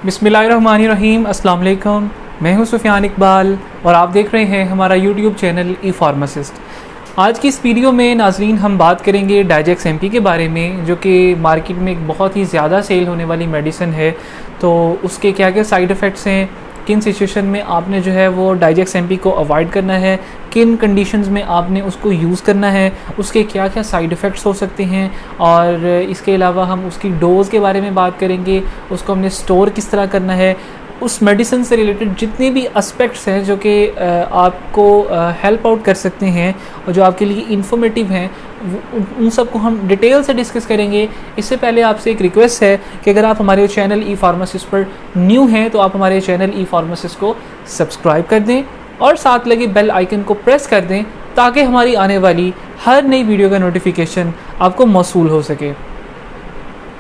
बिस्मिल्लाहिर्रहमानिर्रहीम। अस्सलाम वालेकुम। मैं हूं सुफियान इकबाल और आप देख रहे हैं हमारा यूट्यूब चैनल ई फार्मासिस्ट। आज की इस वीडियो में नाजरीन हम बात करेंगे डाइजेक्स एमपी के बारे में, जो कि मार्केट में एक बहुत ही ज़्यादा सेल होने वाली मेडिसिन है। तो उसके क्या क्या साइड इफ़ेक्ट्स हैं, किन सिचुएशन में आपने जो है वो डाइजेक्स एमपी को अवॉइड करना है, किन कंडीशंस में आपने उसको यूज़ करना है, उसके क्या क्या साइड इफ़ेक्ट्स हो सकते हैं, और इसके अलावा हम उसकी डोज़ के बारे में बात करेंगे, उसको हमने स्टोर किस तरह करना है। उस मेडिसिन से रिलेटेड जितने भी एस्पेक्ट्स हैं जो कि आपको हेल्प आउट कर सकते हैं और जो आपके लिए इन्फॉर्मेटिव हैं, उन सब को हम डिटेल से डिस्कस करेंगे। इससे पहले आपसे एक रिक्वेस्ट है कि अगर आप हमारे चैनल ई फार्मासिस्ट पर न्यू हैं तो आप हमारे चैनल ई फार्मासिस्ट को सब्सक्राइब कर दें और साथ लगे बेल आइकन को प्रेस कर दें ताकि हमारी आने वाली हर नई वीडियो का नोटिफिकेशन आपको मौसूल हो सके।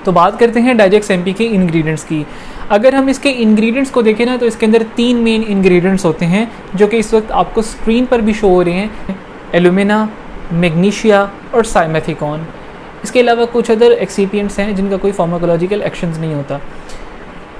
तो बात करते हैं डाइजेक्स एमपी के इंग्रेडिएंट्स की। अगर हम इसके इंग्रेडिएंट्स को देखें ना, तो इसके अंदर 3 मेन इंग्रेडिएंट्स होते हैं जो कि इस वक्त आपको स्क्रीन पर भी शो हो रहे हैं: एलुमिना, मैग्नीशिया और साइमेथिकॉन। इसके अलावा कुछ अदर एक्सीपिएंट्स हैं जिनका कोई फार्माकोलॉजिकल एक्शंस नहीं होता।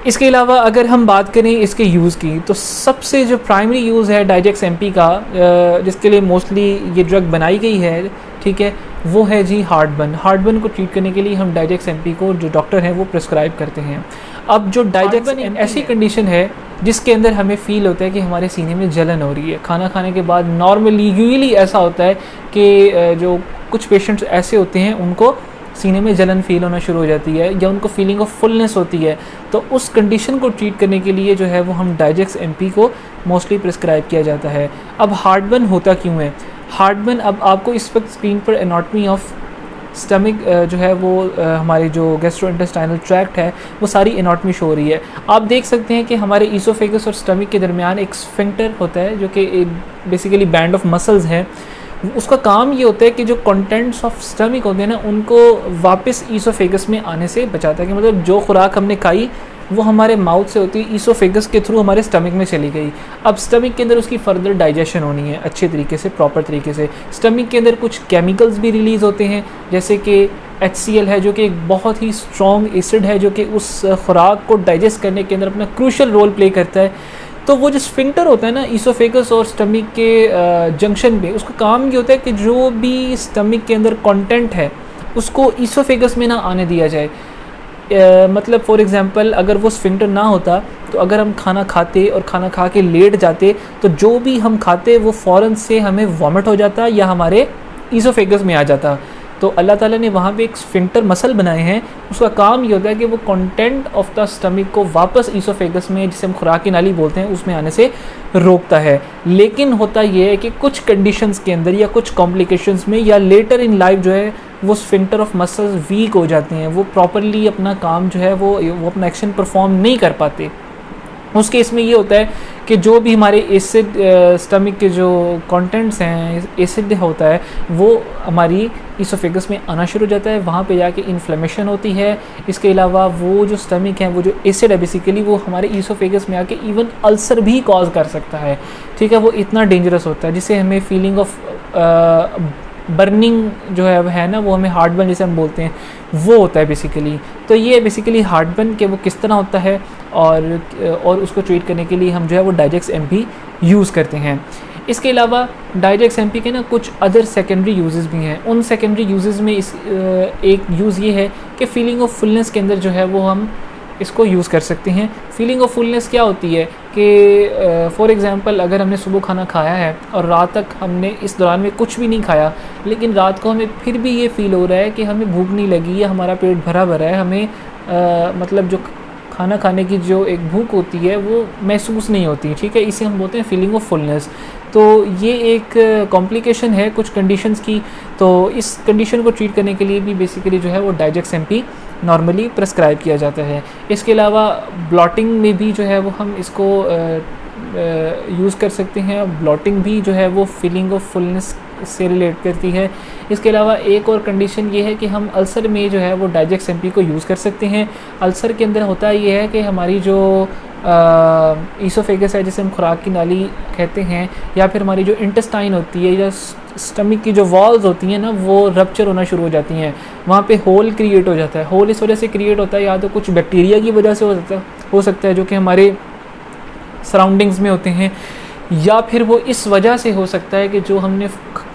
इसके अलावा अगर हम बात करें इसके यूज़ की, तो सबसे जो प्राइमरी यूज़ है डाइजेक्स एमपी का, जिसके लिए मोस्टली ये ड्रग बनाई गई है, ठीक है, वो है जी हार्टबर्न। हार्टबर्न को ट्रीट करने के लिए हम डाइजेक्स एमपी को जो डॉक्टर हैं वो प्रिस्क्राइब करते हैं। अब जो डाइजेक्स ऐसी कंडीशन है जिसके अंदर हमें फ़ील होता है कि हमारे सीने में जलन हो रही है खाना खाने के बाद। नॉर्मली यूजुअली ऐसा होता है कि जो कुछ पेशेंट्स ऐसे होते हैं उनको सीने में जलन फील होना शुरू हो जाती है या उनको फीलिंग ऑफ फुलनेस होती है। तो उस कंडीशन को ट्रीट करने के लिए जो है वो हम डाइजेक्स एमपी को मोस्टली प्रिस्क्राइब किया जाता है। अब हार्टबर्न होता क्यों है? हार्टबर्न, अब आपको इस वक्त स्क्रीन पर एनाटॉमी ऑफ स्टमक जो है वो हमारे जो गैस्ट्रोइंटेस्टाइनल ट्रैक्ट है वो सारी एनाटॉमी शो हो रही है। आप देख सकते हैं कि हमारे ईसोफेगस और स्टमक के दरमियान एक स्फिंक्टर होता है जो कि बेसिकली बैंड ऑफ मसल्स हैं। उसका काम ये होता है कि जो कंटेंट्स ऑफ स्टमक होते हैं ना, उनको वापस ईसोफेगस में आने से बचाता है। कि मतलब जो खुराक हमने खाई वो हमारे माउथ से होती है, ईसोफेगस के थ्रू हमारे स्टमक में चली गई। अब स्टमक के अंदर उसकी फर्दर डाइजेशन होनी है अच्छे तरीके से, प्रॉपर तरीके से। स्टमक के अंदर कुछ केमिकल्स भी रिलीज़ होते हैं, जैसे कि HCl है जो कि एक बहुत ही स्ट्रॉन्ग एसिड है जो कि उस खुराक को डाइजेस्ट करने के अंदर अपना क्रूशल रोल प्ले करता है। तो वो जो स्फिंक्टर होता है ना ईसोफेगस और स्टमक के जंक्शन पे, उसका काम ये होता है कि जो भी स्टमक के अंदर कंटेंट है उसको ईसोफेगस में ना आने दिया जाए। मतलब फॉर एग्जांपल अगर वो स्फिंक्टर ना होता तो अगर हम खाना खाते और खाना खा के लेट जाते तो जो भी हम खाते वो फ़ौरन से हमें वॉमिट हो जाता या हमारे ईसोफेगस में आ जाता। तो अल्लाह ताला ने वहाँ पे एक स्फिंक्टर मसल बनाए हैं, उसका काम ये होता है कि वो कंटेंट ऑफ द स्टमक को वापस ईसोफेगस में, जिसे हम खुराक की नाली बोलते हैं, उसमें आने से रोकता है। लेकिन होता ये है कि कुछ कंडीशंस के अंदर या कुछ कॉम्प्लिकेशंस में या लेटर इन लाइफ जो है वो स्फिंक्टर ऑफ मसल्स वीक हो जाते हैं, वो प्रॉपरली अपना काम जो है वो अपना एक्शन परफॉर्म नहीं कर पाते। उस केस में ये होता है कि जो भी हमारे एसिड स्टमक के जो कंटेंट्स हैं, एसिड होता है, वो हमारी ईसोफेगस में आना शुरू हो जाता है, वहाँ पे जाके इन्फ्लेमेशन होती है। इसके अलावा वो जो स्टमक है, वो जो एसिड है बेसिकली वो हमारे ईसोफेगस में आके इवन अल्सर भी कॉज कर सकता है, ठीक है। वो इतना डेंजरस होता है जिससे हमें फीलिंग ऑफ बर्निंग जो है ना, वो हमें हार्टबर्न जिसे हम बोलते हैं वो होता है बेसिकली। तो ये बेसिकली हार्टबर्न के वो किस तरह होता है और उसको ट्रीट करने के लिए हम जो है वो डाइजेक्स एमपी यूज़ करते हैं। इसके अलावा डाइजेक्स एमपी के ना कुछ अदर सेकेंडरी यूजेस भी हैं। उन सेकेंडरी यूजेस में एक यूज़ ये है कि फीलिंग ऑफ फुलनेस के अंदर जो है वो हम इसको यूज़ कर सकते हैं। फीलिंग ऑफ फुलनेस क्या होती है कि फॉर एग्ज़ाम्पल अगर हमने सुबह खाना खाया है और रात तक हमने इस दौरान में कुछ भी नहीं खाया, लेकिन रात को हमें फिर भी ये फ़ील हो रहा है कि हमें भूख नहीं लगी या हमारा पेट भरा भरा है, हमें मतलब जो खाना खाने की जो एक भूख होती है वो महसूस नहीं होती, ठीक है। इसे हम बोलते हैं फीलिंग ऑफ फुलनेस। तो ये एक कॉम्प्लिकेशन है कुछ कंडीशंस की। तो इस कंडीशन को ट्रीट करने के लिए भी बेसिकली जो है वो डाइजेक्स एमपी नॉर्मली प्रेस्क्राइब किया जाता है। इसके अलावा ब्लॉटिंग में भी जो है वो हम इसको यूज़ कर सकते हैं। ब्लॉटिंग भी जो है वो फीलिंग ऑफ फुलनेस से रिलेट करती है। इसके अलावा एक और कंडीशन ये है कि हम अल्सर में जो है वो डाइजेक्स एमपी को यूज़ कर सकते हैं। अल्सर के अंदर होता ये है कि हमारी जो ईसोफेगस है, जिसे हम खुराक की नाली कहते हैं, या फिर हमारी जो इंटेस्टाइन होती है या स्टमक की जो वॉल्स होती हैं ना, वो रप्चर होना शुरू हो जाती हैं। वहाँ पे होल क्रिएट हो जाता है। होल इस वजह से क्रिएट होता है, या तो कुछ बैक्टीरिया की वजह से हो जाता है, हो सकता है जो कि हमारे सराउंडिंग्स में होते हैं, या फिर वो इस वजह से हो सकता है कि जो हमने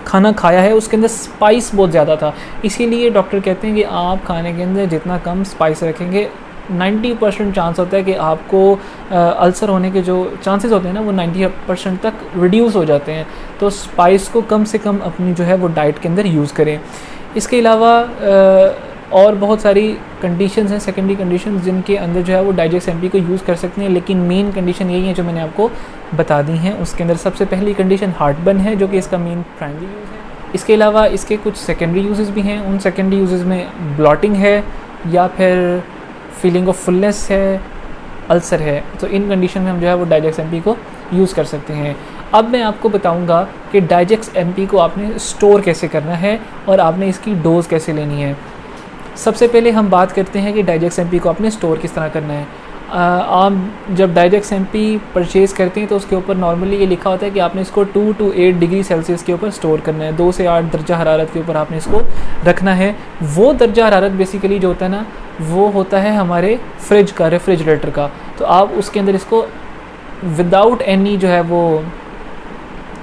खाना खाया है उसके अंदर स्पाइस बहुत ज़्यादा था। इसीलिए डॉक्टर कहते हैं कि आप खाने के अंदर जितना कम स्पाइस रखेंगे 90% चांस होता है कि आपको अल्सर होने के जो चांसेस होते हैं ना वो 90% तक रिड्यूस हो जाते हैं। तो स्पाइस को कम से कम अपनी जो है वो डाइट के अंदर यूज़ करें। इसके अलावा और बहुत सारी कंडीशंस हैं, सेकेंडरी कंडीशंस, जिनके अंदर जो है वो डाइजेक्स एमपी को यूज़ कर सकते हैं, लेकिन मेन कंडीशन यही है जो मैंने आपको बता दी हैं। उसके अंदर सबसे पहली कंडीशन हार्टबर्न है जो कि इसका मेन प्राइमरी यूज़ है। इसके अलावा इसके कुछ सेकेंडरी यूजेस भी हैं। उन सेकेंडरी यूजेस में ब्लॉटिंग है या फिर फीलिंग ऑफ फुलनेस है, अल्सर है। तो इन कंडीशन में हम जो है वो डाइजेक्स एमपी को यूज़ कर सकते हैं। अब मैं आपको बताऊंगा कि डाइजेक्स एमपी को आपने स्टोर कैसे करना है और आपने इसकी डोज़ कैसे लेनी है। सबसे पहले हम बात करते हैं कि डाइजेक्स एमपी को आपने स्टोर किस तरह करना है। आप जब डाइजेक्स एमपी परचेज़ करते हैं तो उसके ऊपर नॉर्मली ये लिखा होता है कि आपने इसको 2 to 8 डिग्री सेल्सियस के ऊपर स्टोर करना है। 2 से 8 दर्जा हरारत के ऊपर आपने इसको रखना है। वो दर्जा हरारत बेसिकली जो होता है ना वो होता है हमारे फ्रिज का, रेफ्रिजरेटर का। तो आप उसके अंदर इसको विदाउट एनी जो है वो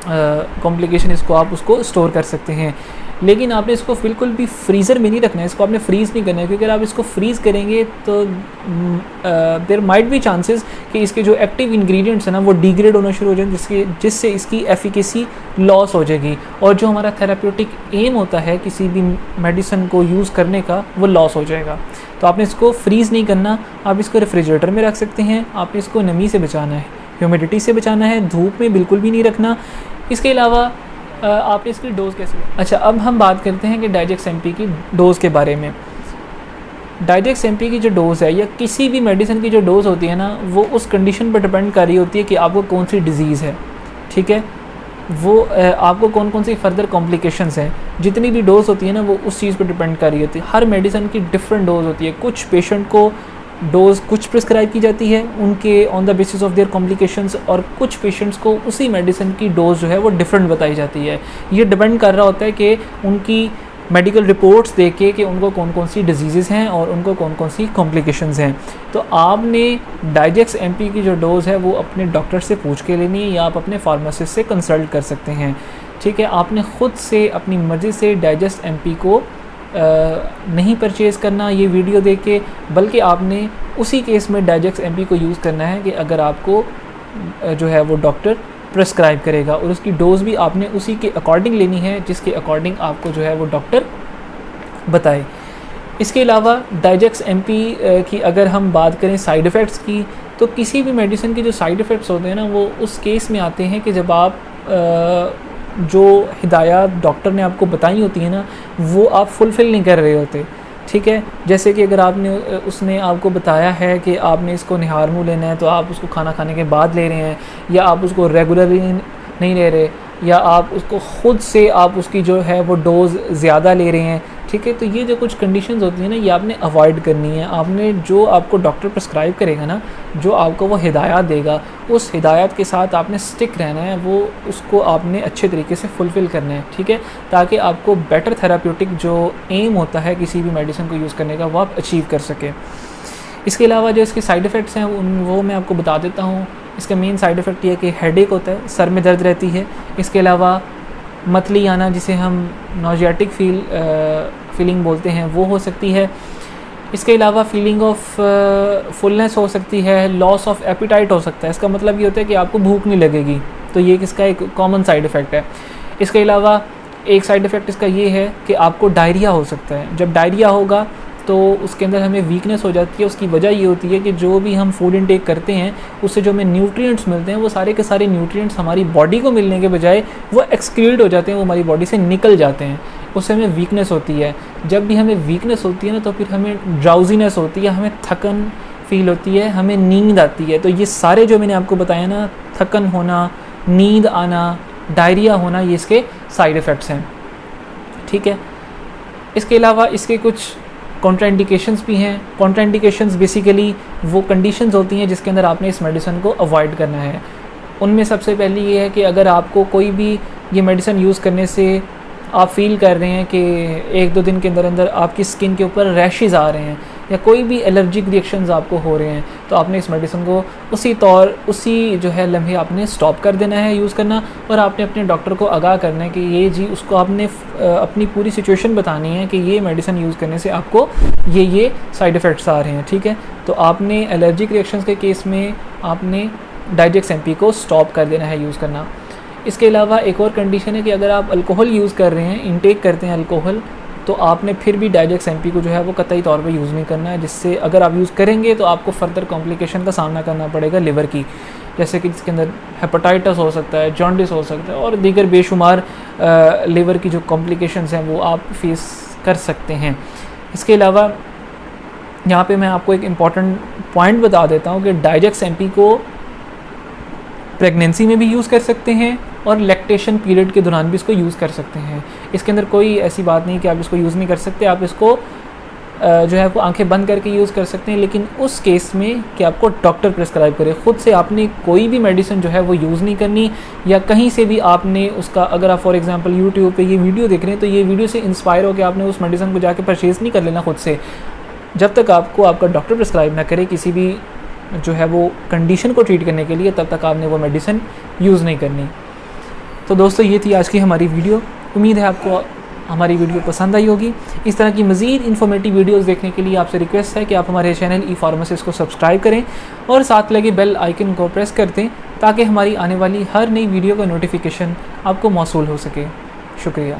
कॉम्प्लिकेशन इसको आप उसको स्टोर कर सकते हैं। लेकिन आपने इसको बिल्कुल भी फ्रीज़र में नहीं रखना है, इसको आपने फ्रीज़ नहीं करना है, क्योंकि अगर आप इसको फ्रीज़ करेंगे तो देयर माइट बी चांसेस कि इसके जो एक्टिव इंग्रेडिएंट्स हैं ना वो डिग्रेड होना शुरू हो जाए, जिससे इसकी एफिकेसी लॉस हो जाएगी और जो हमारा थेराप्यूटिक एम होता है किसी भी मेडिसिन को यूज़ करने का वो लॉस हो जाएगा। तो आपने इसको फ्रीज़ नहीं करना, आप इसको रेफ्रिजरेटर में रख सकते हैं। आपने इसको नमी से बचाना है, ह्यूमिडिटी से बचाना है, धूप में बिल्कुल भी नहीं रखना। इसके अलावा आपने इसकी डोज़ कैसे। अच्छा, अब हम बात करते हैं कि डाइजेक्स एमपी की डोज़ के बारे में। डाइजेक्स एमपी की जो डोज़ है या किसी भी मेडिसिन की जो डोज़ होती है ना वो उस कंडीशन पर डिपेंड कर रही होती है कि आपको कौन सी डिज़ीज़ है, ठीक है, वो आपको कौन कौन सी फर्दर कॉम्प्लिकेशंस हैं। जितनी भी डोज़ होती है ना वो उस चीज़ पर डिपेंड कर रही होती है। हर मेडिसिन की डिफरेंट डोज़ होती है। कुछ पेशेंट को डोज़ कुछ प्रिस्क्राइब की जाती है उनके on the basis of their complications, और कुछ पेशेंट्स को उसी मेडिसिन की डोज़ जो है वो डिफरेंट बताई जाती है। ये डिपेंड कर रहा होता है कि उनकी मेडिकल रिपोर्ट्स देख के कि उनको कौन कौन सी डिजीज़ हैं और उनको कौन कौन सी कॉम्प्लिकेशंस हैं। तो आपने डाइजेक्स एमपी की जो डोज़ है वो अपने डॉक्टर से पूछ के लेनी है या आप अपने फार्मासिस्ट से कंसल्ट कर सकते हैं, ठीक है। आपने ख़ुद से अपनी मर्ज़ी से डाइजेक्स एमपी को नहीं परचेज़ करना ये वीडियो देख के, बल्कि आपने उसी केस में डाइजेक्स एमपी को यूज़ करना है कि अगर आपको जो है वो डॉक्टर प्रिस्क्राइब करेगा, और उसकी डोज़ भी आपने उसी के अकॉर्डिंग लेनी है जिसके अकॉर्डिंग आपको जो है वो डॉक्टर बताए। इसके अलावा डाइजेक्स एमपी की अगर हम बात करें साइड इफ़ेक्ट्स की, तो किसी भी मेडिसिन के जो साइड इफ़ेक्ट्स होते हैं ना वो उस केस में आते हैं कि जब आप जो हिदायत डॉक्टर ने आपको बताई होती है ना वो आप फुलफ़िल नहीं कर रहे होते, ठीक है। जैसे कि अगर उसने आपको बताया है कि आपने इसको निहार मुँह लेना है तो आप उसको खाना खाने के बाद ले रहे हैं, या आप उसको रेगुलरली नहीं ले रहे, या आप उसको ख़ुद से आप उसकी जो है वो डोज़ ज़्यादा ले रहे हैं, ठीक है। तो ये जो कुछ कंडीशंस होती हैं ना ये आपने अवॉइड करनी है। आपने जो आपको डॉक्टर प्रिस्क्राइब करेगा ना, जो आपको वो हिदायत देगा, उस हिदायत के साथ आपने स्टिक रहना है, वो उसको आपने अच्छे तरीके से फुलफ़िल करना है, ठीक है, ताकि आपको बेटर थेराप्यूटिक जो एम होता है किसी भी मेडिसिन को यूज़ करने का वो आप अचीव कर सकें। इसके अलावा जो इसके साइड इफ़ेक्ट्स हैं वो मैं आपको बता देता हूँ। इसका मेन साइड इफ़ेक्ट ये है कि हेडेक होता है, सर में दर्द रहती है। इसके अलावा मतली आना, जिसे हम नॉजियाटिक फीलिंग बोलते हैं, वो हो सकती है। इसके अलावा फीलिंग ऑफ फुलनेस हो सकती है, लॉस ऑफ एपिटाइट हो सकता है। इसका मतलब ये होता है कि आपको भूख नहीं लगेगी, तो ये इसका एक कॉमन साइड इफ़ेक्ट है। इसके अलावा एक साइड इफ़ेक्ट इसका ये है कि आपको डायरिया हो सकता है। जब डायरिया होगा तो उसके अंदर हमें वीकनेस हो जाती है। उसकी वजह ये होती है कि जो भी हम फूड इनटेक करते हैं उससे जो हमें न्यूट्रिएंट्स मिलते हैं वो सारे के सारे न्यूट्रिएंट्स हमारी बॉडी को मिलने के बजाय वो एक्सक्रीट हो जाते हैं, वो हमारी बॉडी से निकल जाते हैं। उससे हमें वीकनेस होती है। जब भी हमें वीकनेस होती है ना तो फिर हमें ड्राउजीनेस होती है, हमें थकन फील होती है, हमें नींद आती है। तो ये सारे जो मैंने आपको बताया ना, थकन होना, नींद आना, डायरिया होना, ये इसके साइड इफ़ेक्ट्स हैं, ठीक है। इसके अलावा इसके कुछ कॉन्ट्राइंडिकेशंस भी हैं। कॉन्ट्राइंडिकेशंस बेसिकली वो कंडीशंस होती हैं जिसके अंदर आपने इस मेडिसिन को अवॉइड करना है। उनमें सबसे पहली ये है कि अगर आपको कोई भी ये मेडिसिन यूज़ करने से आप फील कर रहे हैं कि 1-2 दिन के अंदर अंदर आपकी स्किन के ऊपर रैशेज़ आ रहे हैं, या कोई भी एलर्जिक रिएक्शंस आपको हो रहे हैं, तो आपने इस मेडिसिन को उसी जो है लम्हे आपने स्टॉप कर देना है यूज़ करना, और आपने अपने डॉक्टर को आगाह करना है कि ये जी, उसको आपने अपनी पूरी सिचुएशन बतानी है कि ये मेडिसिन यूज़ करने से आपको ये साइड इफ़ेक्ट्स आ रहे हैं, ठीक है। तो आपने एलर्जिक रिएक्शंस के केस में आपने डाइजेक्स एमपी को स्टॉप कर देना है यूज़ करना। इसके अलावा एक और कंडीशन है कि अगर आप अल्कोहल यूज़ कर रहे हैं, इंटेक करते हैं अल्कोहल, तो आपने फिर भी डाइजेक्स एमपी को जो है वो कतई तौर पे यूज़ नहीं करना है, जिससे अगर आप यूज़ करेंगे तो आपको फर्दर कॉम्प्लिकेशन का सामना करना पड़ेगा लिवर की, जैसे कि इसके अंदर हेपेटाइटिस हो सकता है, जॉन्डिस हो सकता है, और दीगर बेशुमार लिवर की जो कॉम्प्लिकेशंस हैं वो आप फेस कर सकते हैं। इसके अलावा यहाँ पे मैं आपको एक इम्पॉर्टेंट पॉइंट बता देता हूँ कि डाइजेक्स एमपी को प्रेगनेंसी में भी यूज़ कर सकते हैं और लैक्टेशन पीरियड के दौरान भी इसको यूज़ कर सकते हैं। इसके अंदर कोई ऐसी बात नहीं कि आप इसको यूज़ नहीं कर सकते, आप इसको जो है वो आंखें बंद करके यूज़ कर सकते हैं, लेकिन उस केस में कि आपको डॉक्टर प्रिस्क्राइब करे। ख़ुद से आपने कोई भी मेडिसिन जो है वो यूज़ नहीं करनी, या कहीं से भी आपने उसका, अगर आप फॉर एग्जांपल यूट्यूब पे ये वीडियो देख रहे हैं तो ये वीडियो से इंस्पायर होकर आपने उस मेडिसिन को जाके परचेज़ नहीं कर लेना खुद से, जब तक आपको आपका डॉक्टर प्रिस्क्राइब ना करे किसी भी जो है वो कंडीशन को ट्रीट करने के लिए, तब तक आपने वो मेडिसिन यूज़ नहीं करनी। तो दोस्तों, ये थी आज की हमारी वीडियो। उम्मीद है आपको हमारी वीडियो पसंद आई होगी। इस तरह की मज़ीद इन्फॉर्मेटिव वीडियोस देखने के लिए आपसे रिक्वेस्ट है कि आप हमारे चैनल ई फार्मासिस्ट को सब्सक्राइब करें और साथ लगे बेल आइकन को प्रेस कर दें, ताकि हमारी आने वाली हर नई वीडियो का नोटिफिकेशन आपको मौसूल हो सके। शुक्रिया।